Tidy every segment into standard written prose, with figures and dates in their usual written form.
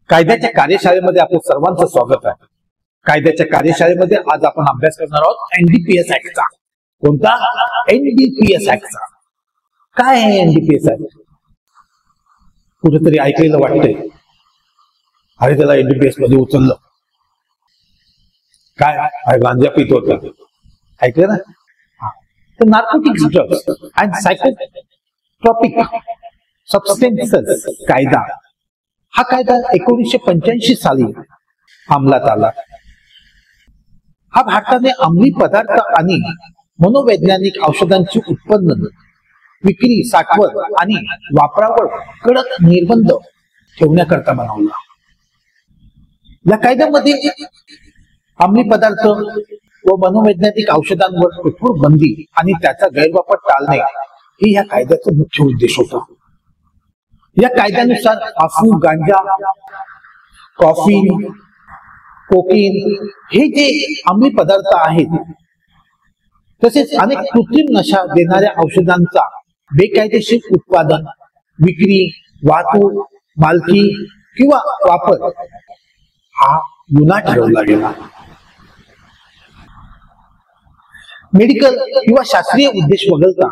कायद्याच्या कार्यशाळेमध्ये आपलं सर्वांचं स्वागत आहे। कायद्याच्या कार्यशाळेमध्ये आज आपण अभ्यास करणार आहोत एनडीपीएस ऍक्टचा। कोणता? एनडीपीएस ऍक्टचा। काय आहे एनडीपीएस ऍक्ट? कुठेतरी ऐकलेलं वाटतंय, अरे त्याला एनडीपीएस मध्ये उचललं, काय गांजा पित होता, ऐकलं ना? तर नार्कोटिक्स ड्रग्स अँड सायकोट्रॉपिक सबस्टेन्सेस कायदा, हा कायदा 1985 साली अंमलात आला। हा भारताने अंमली पदार्थ आणि मनोवैज्ञानिक औषधांची उत्पन्न, विक्री, साठवण आणि वापरावर कडक निर्बंध ठेवण्याकरता बनवला। या कायद्यामध्ये अंमली पदार्थ व मनोवैज्ञानिक औषधांवर कठोर बंदी आणि त्याचा गैरवापर टाळणे हे या कायद्याचा मुख्य उद्देश होता। या कायद्यानुसार अफू, गांजा, कॉफी, कोकीन हे जे अंमली पदार्थ आहेत, तसेच अनेक कृत्रिम नशा देणाऱ्या औषधांचा बेकायदेशीर उत्पादन, विक्री, वाहतूक, मालकी किंवा वापर हा गुन्हा ठरवला गेला। मेडिकल किंवा शास्त्रीय उद्देश वगळता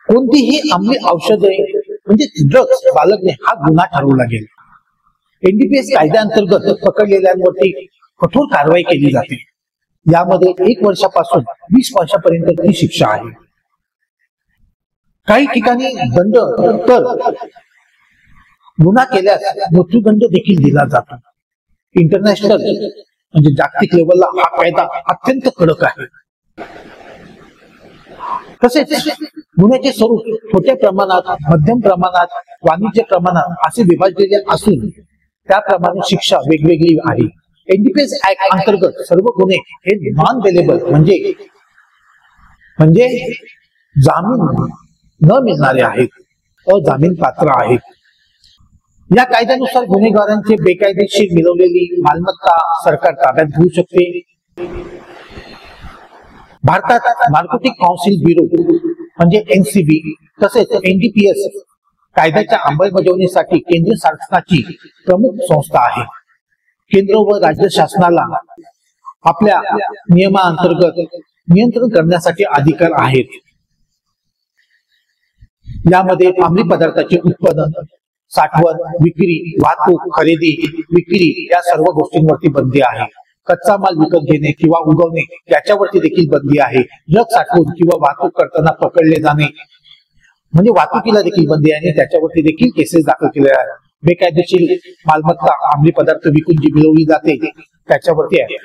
कोणतीही अंमली औषधे म्हणजे ड्रग्स बाळगणे हा गुन्हा ठरवला गेला। एनडीपीएस कायद्याअंतर्गत पकडलेल्यांवरती कठोर कारवाई केली जाते। यामध्ये 1 वर्षापासून 20 वर्षापर्यंतची शिक्षा आहे। काही ठिकाणी दंड, तर गुन्हा केल्यास मृत्यूदंड देखील दिला जातो। इंटरनॅशनल म्हणजे जागतिक लेवलला हा कायदा अत्यंत कडक आहे। तसेच गुन्ह्याचे स्वरूप छोट्या प्रमाणात, मध्यम प्रमाणात, वाणिज्य प्रमाणात असे विभागलेले असून त्याप्रमाणे शिक्षा वेगवेगळी आहे। एनडीपीएस ऍक्ट अंतर्गत सर्व गुन्हे हे नॉन बेलेबल म्हणजे जामीन न मिळणारे आहेत, अजामीन पात्र आहेत। या कायद्यानुसार गुन्हेगारांचे बेकायदेशीर मिळवलेली मालमत्ता सरकार ताब्यात घेऊ शकते। भारतात नार्कोटिक काउन्सिल ब्युरो म्हणजे एनसीबी तसेच एनडीपीएस कायद्याच्या अंमलबजावणीसाठी केंद्र शासनाची प्रमुख संस्था आहे। केंद्र व राज्य शासनाला आपल्या नियमांतर्गत नियंत्रण करण्यासाठी अधिकार आहेत। यामध्ये अंमली पदार्थाचे उत्पादन, साठवण, विक्री, वाहतूक, खरेदी, विक्री या सर्व गोष्टींवरती बंदी आहे। कच्चा माल विकत घेणे किंवा उगवणे याच्यावरती देखील बंदी आहे। ड्रग साठवून किंवा वाहतूक करताना पकडले जाणे म्हणजे वाहतुकीला देखील बंदी आहे आणि त्याच्यावरती देखील केसेस दाखल केल्या आहेत। बेकायदेशीर मालमत्ता, अंमली पदार्थ विकून जी मिळवली जाते त्याच्यावरती आहे।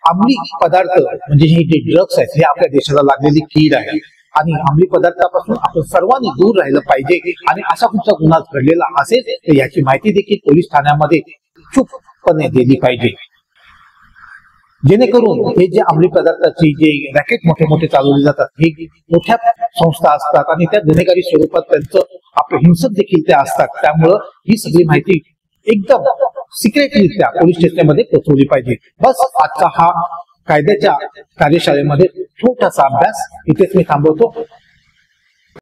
अंमली पदार्थ म्हणजे हे जे ड्रग्स आहेत हे आपल्या देशाला लागलेली कीड आहे आणि अंमली पदार्थापासून आपण सर्वांनी दूर राहिलं पाहिजे। आणि असा कुठचा गुन्हा घडलेला असेल तर याची माहिती देखील पोलीस ठाण्यामध्ये चूकपणे दिली पाहिजे, जेणेकरून हे जे अंमली पदार्थाची जे रॅकेट मोठे मोठे चालवले जातात हे मोठ्या संस्था असतात आणि त्या गुन्हेगारी स्वरूपात त्यांचं आपलं हिंसक देखील त्या असतात। त्यामुळं ही सगळी माहिती एकदम सिक्रेटरित्या पोलीस स्टेशनमध्ये पोहोचवली पाहिजे। बस आजचा हा कायद्याच्या कार्यशाळेमध्ये छोटासा अभ्यास इथेच मी थांबवतो।